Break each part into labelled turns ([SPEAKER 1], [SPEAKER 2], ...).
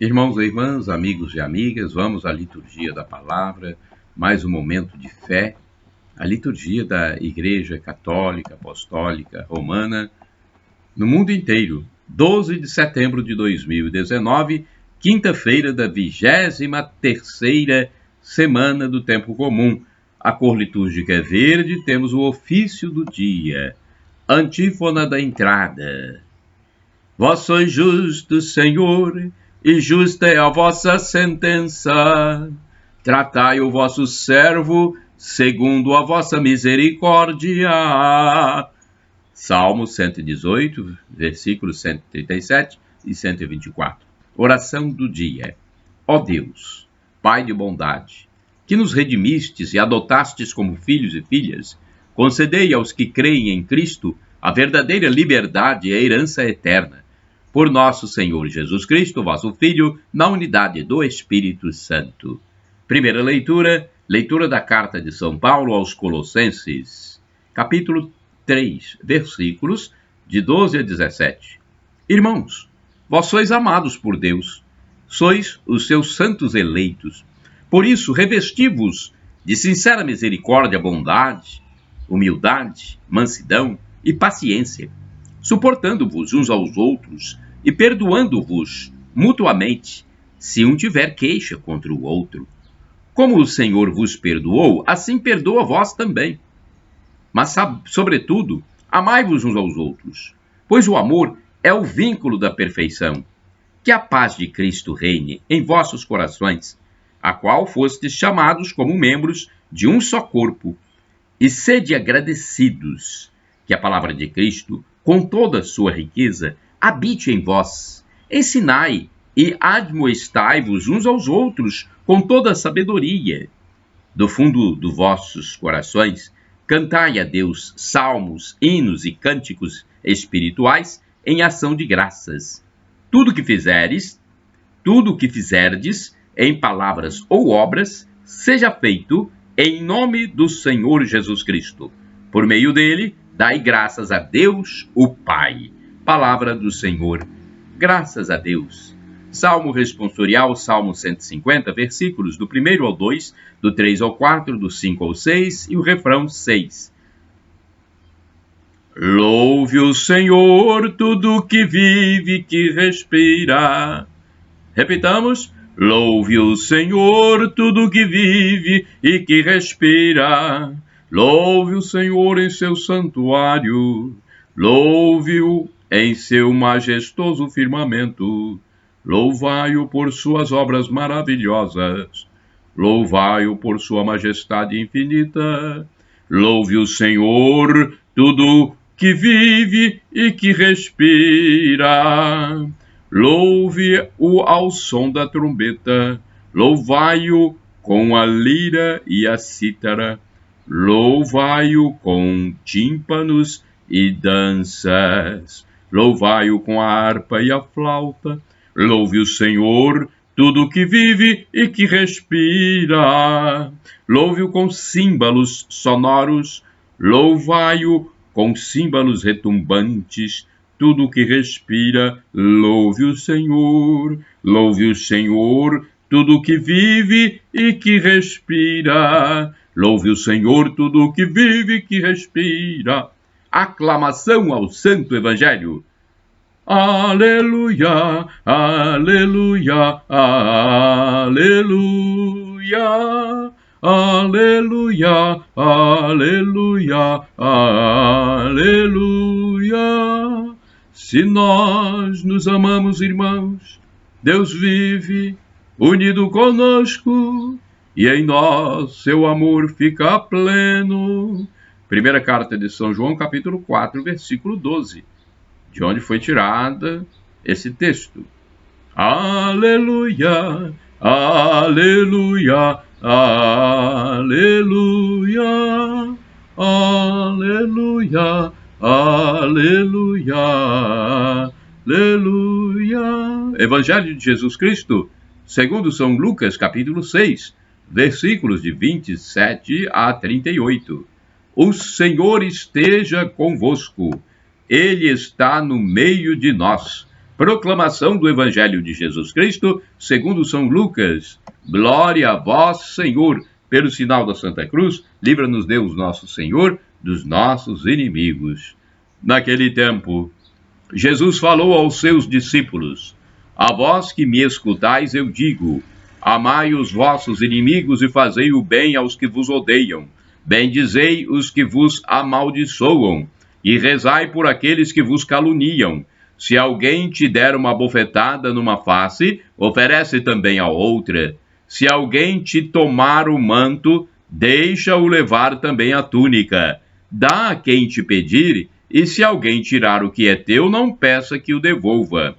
[SPEAKER 1] Irmãos e irmãs, amigos e amigas, vamos à liturgia da palavra, mais um momento de fé, a liturgia da Igreja Católica Apostólica Romana no mundo inteiro, 12 de setembro de 2019, quinta-feira da 23ª semana do Tempo Comum. A cor litúrgica é verde, temos o ofício do dia. Antífona da entrada. Vós sois justos, Senhor, e justa é a vossa sentença. Tratai o vosso servo segundo a vossa misericórdia. Salmo 118, versículos 137 e 124. Oração do dia. Ó Deus, Pai de bondade, que nos redimistes e adotastes como filhos e filhas, concedei aos que creem em Cristo a verdadeira liberdade e a herança eterna. Por nosso Senhor Jesus Cristo, vosso Filho, na unidade do Espírito Santo. Primeira leitura, leitura da carta de São Paulo aos Colossenses, capítulo 3, versículos de 12 a 17. Irmãos, vós sois amados por Deus, sois os seus santos eleitos. Por isso, revesti-vos de sincera misericórdia, bondade, humildade, mansidão e paciência, suportando-vos uns aos outros e perdoando-vos mutuamente, se um tiver queixa contra o outro. Como o Senhor vos perdoou, assim perdoa vós também. Mas, sobretudo, amai-vos uns aos outros, pois o amor é o vínculo da perfeição. Que a paz de Cristo reine em vossos corações, a qual fostes chamados como membros de um só corpo, e sede agradecidos. Que a palavra de Cristo, com toda a sua riqueza, habite em vós. Ensinai e admoestai-vos uns aos outros com toda a sabedoria. Do fundo dos vossos corações, cantai a Deus salmos, hinos e cânticos espirituais em ação de graças. Tudo que fizerdes, em palavras ou obras, seja feito em nome do Senhor Jesus Cristo. Por meio dele, dai graças a Deus, o Pai. Palavra do Senhor. Graças a Deus. Salmo responsorial, Salmo 150, versículos do 1 ao 2, do 3 ao 4, do 5 ao 6 e o refrão 6. Louve o Senhor tudo que vive, que respira. Repitamos. Louve o Senhor tudo que vive e que respira. Louve o Senhor em seu santuário, louve-o em seu majestoso firmamento, louvai-o por suas obras maravilhosas, louvai-o por sua majestade infinita. Louve o Senhor tudo que vive e que respira. Louve-o ao som da trombeta, louvai-o com a lira e a cítara. Louvai-o com tímpanos e danças, louvai-o com a harpa e a flauta. Louve o Senhor tudo que vive e que respira. Louve-o com símbolos sonoros, louvai-o com símbolos retumbantes. Tudo que respira, louve o Senhor tudo que vive e que respira. Louve o Senhor tudo que vive e que respira. Aclamação ao Santo Evangelho. Aleluia, aleluia, aleluia, aleluia, aleluia, aleluia. Se nós nos amamos, irmãos, Deus vive unido conosco, e em nós seu amor fica pleno. Primeira carta de São João, capítulo 4, versículo 12, de onde foi tirada esse texto. Aleluia, aleluia, aleluia, aleluia, aleluia, aleluia. Evangelho de Jesus Cristo, segundo São Lucas, capítulo 6, versículos de 27 a 38. O Senhor esteja convosco, Ele está no meio de nós. Proclamação do Evangelho de Jesus Cristo, segundo São Lucas. Glória a vós, Senhor. Pelo sinal da Santa Cruz, livra-nos Deus nosso Senhor dos nossos inimigos. Naquele tempo, Jesus falou aos seus discípulos: A vós que me escutais, eu digo: amai os vossos inimigos e fazei o bem aos que vos odeiam. Bendizei os que vos amaldiçoam, e rezai por aqueles que vos caluniam. Se alguém te der uma bofetada numa face, oferece também a outra. Se alguém te tomar o manto, deixa-o levar também a túnica. Dá a quem te pedir, e se alguém tirar o que é teu, não peça que o devolva.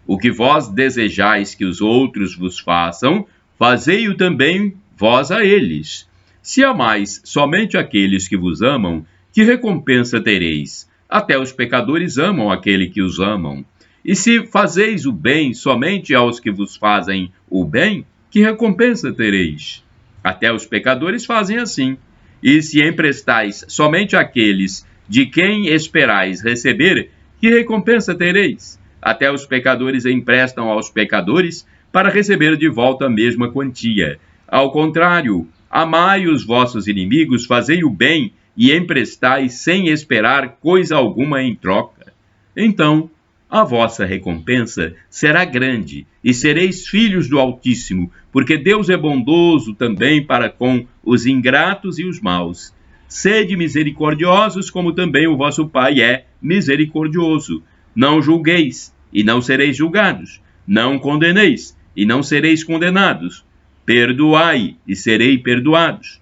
[SPEAKER 1] O que vós desejais que os outros vos façam, fazei-o também vós a eles. Se amais somente aqueles que vos amam, que recompensa tereis? Até os pecadores amam aquele que os amam. E se fazeis o bem somente aos que vos fazem o bem, que recompensa tereis? Até os pecadores fazem assim. E se emprestais somente àqueles de quem esperais receber, que recompensa tereis? Até os pecadores emprestam aos pecadores para receber de volta a mesma quantia. Ao contrário, amai os vossos inimigos, fazei o bem e emprestai sem esperar coisa alguma em troca. Então, a vossa recompensa será grande, e sereis filhos do Altíssimo, porque Deus é bondoso também para com os ingratos e os maus. Sede misericordiosos, como também o vosso Pai é misericordioso. Não julgueis, e não sereis julgados. Não condeneis, e não sereis condenados. Perdoai, e sereis perdoados.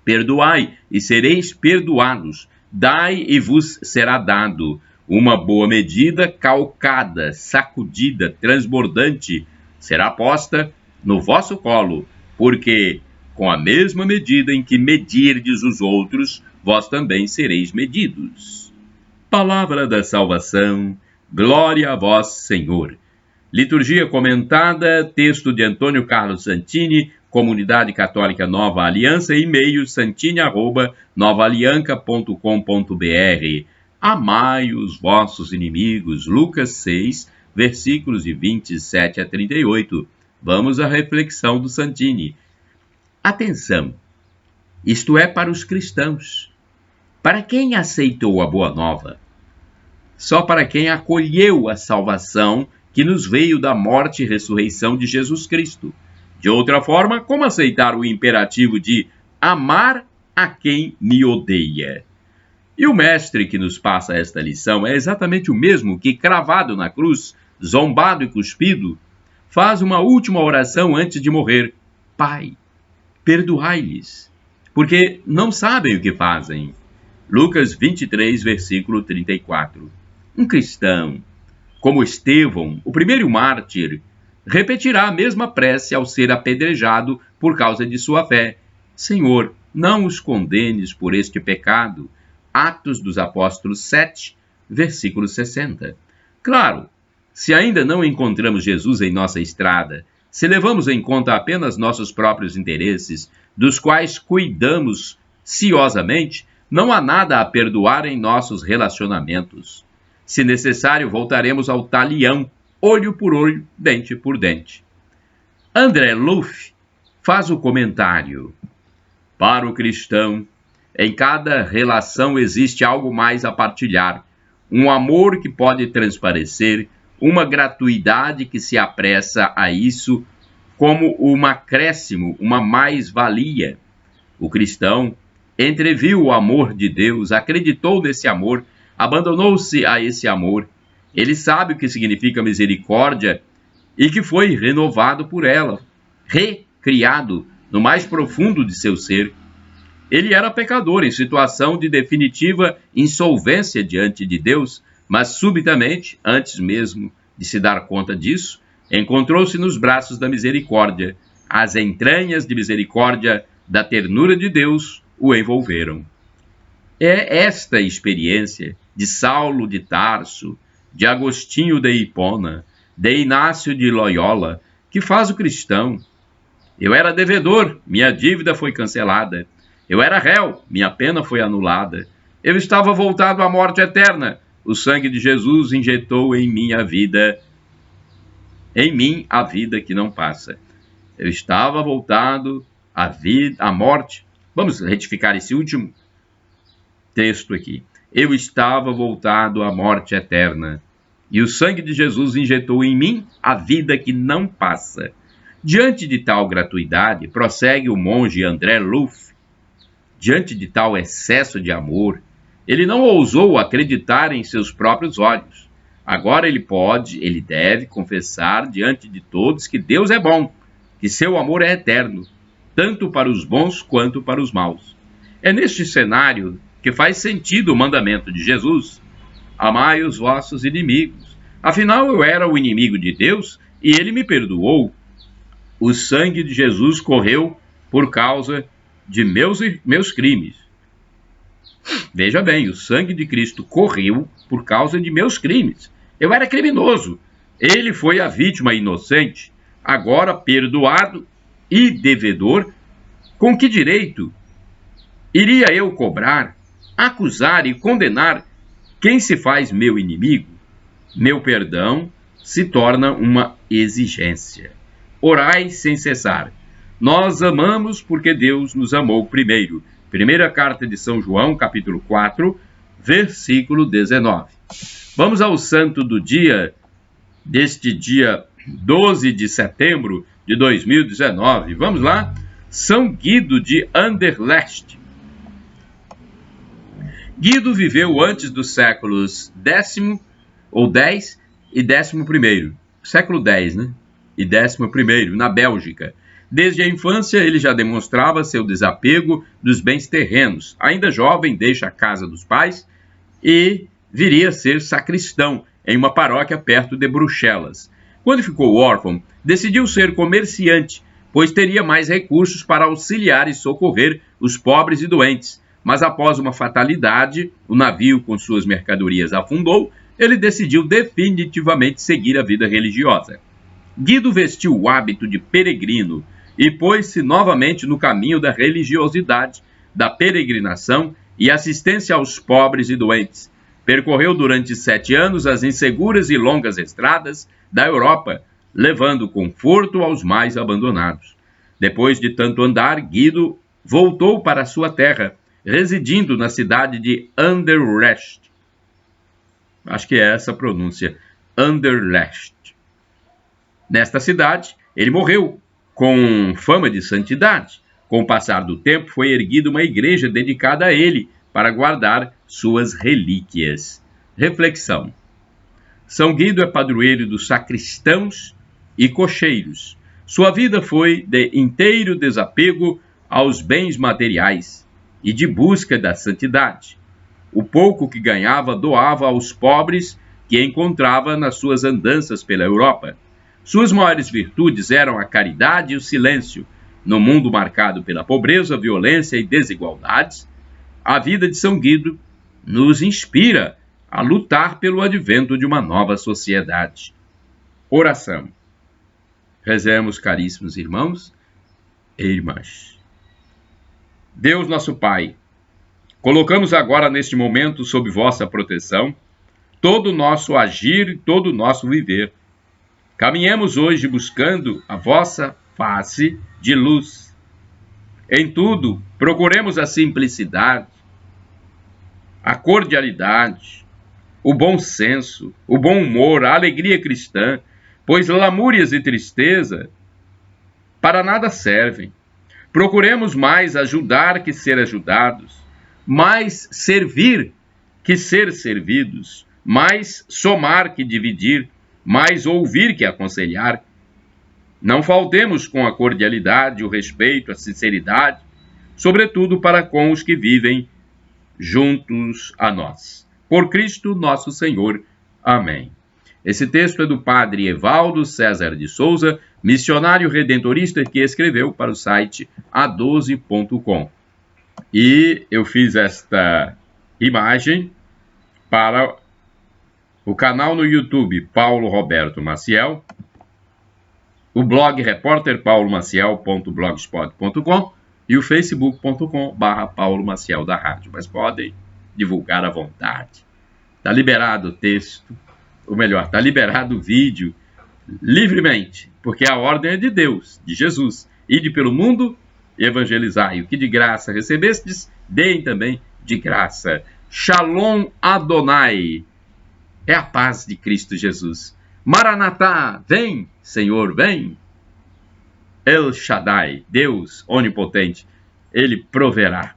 [SPEAKER 1] Perdoai, e sereis perdoados. Dai, e vos será dado. Uma boa medida, calcada, sacudida, transbordante, será posta no vosso colo, porque com a mesma medida em que medirdes os outros, vós também sereis medidos. Palavra da salvação, glória a vós, Senhor. Liturgia comentada, texto de Antônio Carlos Santini, Comunidade Católica Nova Aliança, e-mail santini@novaalianca.com.br. Amai os vossos inimigos, Lucas 6, versículos de 27 a 38. Vamos à reflexão do Santini. Atenção! Isto é para os cristãos. Para quem aceitou a boa nova? Só para quem acolheu a salvação que nos veio da morte e ressurreição de Jesus Cristo. De outra forma, como aceitar o imperativo de amar a quem me odeia? E o mestre que nos passa esta lição é exatamente o mesmo que, cravado na cruz, zombado e cuspido, faz uma última oração antes de morrer. Pai, perdoai-lhes, porque não sabem o que fazem. Lucas 23, versículo 34. Um cristão, como Estevão, o primeiro mártir, repetirá a mesma prece ao ser apedrejado por causa de sua fé. Senhor, não os condenes por este pecado. Atos dos Apóstolos 7, versículo 60. Claro, se ainda não encontramos Jesus em nossa estrada, se levamos em conta apenas nossos próprios interesses, dos quais cuidamos ciosamente, não há nada a perdoar em nossos relacionamentos. Se necessário, voltaremos ao talião, olho por olho, dente por dente. André Luff faz o comentário: para o cristão, em cada relação existe algo mais a partilhar, um amor que pode transparecer, uma gratuidade que se apressa a isso como um acréscimo, uma mais-valia. O cristão entreviu o amor de Deus, acreditou nesse amor, abandonou-se a esse amor. Ele sabe o que significa misericórdia e que foi renovado por ela, recriado no mais profundo de seu ser. Ele era pecador, em situação de definitiva insolvência diante de Deus, mas subitamente, antes mesmo de se dar conta disso, encontrou-se nos braços da misericórdia. As entranhas de misericórdia da ternura de Deus o envolveram. É esta experiência de Saulo de Tarso, de Agostinho de Hipona, de Inácio de Loyola, que faz o cristão. Eu era devedor, minha dívida foi cancelada. Eu era réu, minha pena foi anulada. Eu estava voltado à morte eterna, o sangue de Jesus injetou em mim a vida que não passa. Eu estava voltado à morte. Vamos retificar esse último texto aqui. Eu estava voltado à morte eterna, e o sangue de Jesus injetou em mim a vida que não passa. Diante de tal gratuidade, prossegue o monge André Luff, diante de tal excesso de amor, ele não ousou acreditar em seus próprios olhos. Agora ele deve confessar diante de todos que Deus é bom, que seu amor é eterno, tanto para os bons quanto para os maus. É neste cenário que faz sentido o mandamento de Jesus: amai os vossos inimigos. Afinal, eu era o inimigo de Deus e ele me perdoou. O sangue de Jesus correu por causa de meus crimes. Veja bem, o sangue de Cristo correu por causa de meus crimes. Eu era criminoso. Ele foi a vítima inocente. Agora, perdoado e devedor, com que direito iria eu cobrar, acusar e condenar quem se faz meu inimigo? Meu perdão se torna uma exigência. Orai sem cessar. Nós amamos porque Deus nos amou primeiro. Primeira carta de São João, capítulo 4, versículo 19. Vamos ao santo do dia, deste dia 12 de setembro de 2019. Vamos lá? São Guido de Anderlecht. Guido viveu antes dos séculos X e XI. Século X, né? E XI, na Bélgica. Desde a infância, ele já demonstrava seu desapego dos bens terrenos. Ainda jovem, deixa a casa dos pais e viria a ser sacristão em uma paróquia perto de Bruxelas. Quando ficou órfão, decidiu ser comerciante, pois teria mais recursos para auxiliar e socorrer os pobres e doentes. Mas após uma fatalidade, o navio com suas mercadorias afundou, ele decidiu definitivamente seguir a vida religiosa. Guido vestiu o hábito de peregrino e pôs-se novamente no caminho da religiosidade, da peregrinação e assistência aos pobres e doentes. Percorreu durante 7 anos as inseguras e longas estradas da Europa, levando conforto aos mais abandonados. Depois de tanto andar, Guido voltou para sua terra, residindo na cidade de Anderlecht. Acho que é essa a pronúncia, Anderlecht. Nesta cidade, ele morreu com fama de santidade. Com o passar do tempo, foi erguida uma igreja dedicada a ele para guardar suas relíquias. Reflexão. São Guido é padroeiro dos sacristãos e cocheiros. Sua vida foi de inteiro desapego aos bens materiais e de busca da santidade. O pouco que ganhava doava aos pobres que encontrava nas suas andanças pela Europa. Suas maiores virtudes eram a caridade e o silêncio. No mundo marcado pela pobreza, violência e desigualdades, a vida de São Guido nos inspira a lutar pelo advento de uma nova sociedade. Oração. Rezemos, caríssimos irmãos e irmãs. Deus nosso Pai, colocamos agora neste momento sob vossa proteção todo o nosso agir e todo o nosso viver. Caminhemos hoje buscando a vossa face de luz. Em tudo, procuremos a simplicidade, a cordialidade, o bom senso, o bom humor, a alegria cristã, pois lamúrias e tristeza para nada servem. Procuremos mais ajudar que ser ajudados, mais servir que ser servidos, mais somar que dividir, mais ouvir que aconselhar. Não faltemos com a cordialidade, o respeito, a sinceridade, sobretudo para com os que vivem juntos a nós. Por Cristo nosso Senhor. Amém. Esse texto é do padre Evaldo César de Souza, missionário redentorista, que escreveu para o site a12.com. E eu fiz esta imagem para o canal no YouTube Paulo Roberto Maciel, o blog repórterpaulomaciel.blogspot.com e o facebook.com/Paulo Maciel da Rádio. Mas podem divulgar à vontade. Está liberado o texto, ou melhor, está liberado o vídeo livremente, porque a ordem é de Deus, de Jesus. Ide pelo mundo e evangelizai. O que de graça recebestes, deem também de graça. Shalom Adonai. É a paz de Cristo Jesus. Maranatá, vem, Senhor, vem. El Shaddai, Deus onipotente, Ele proverá.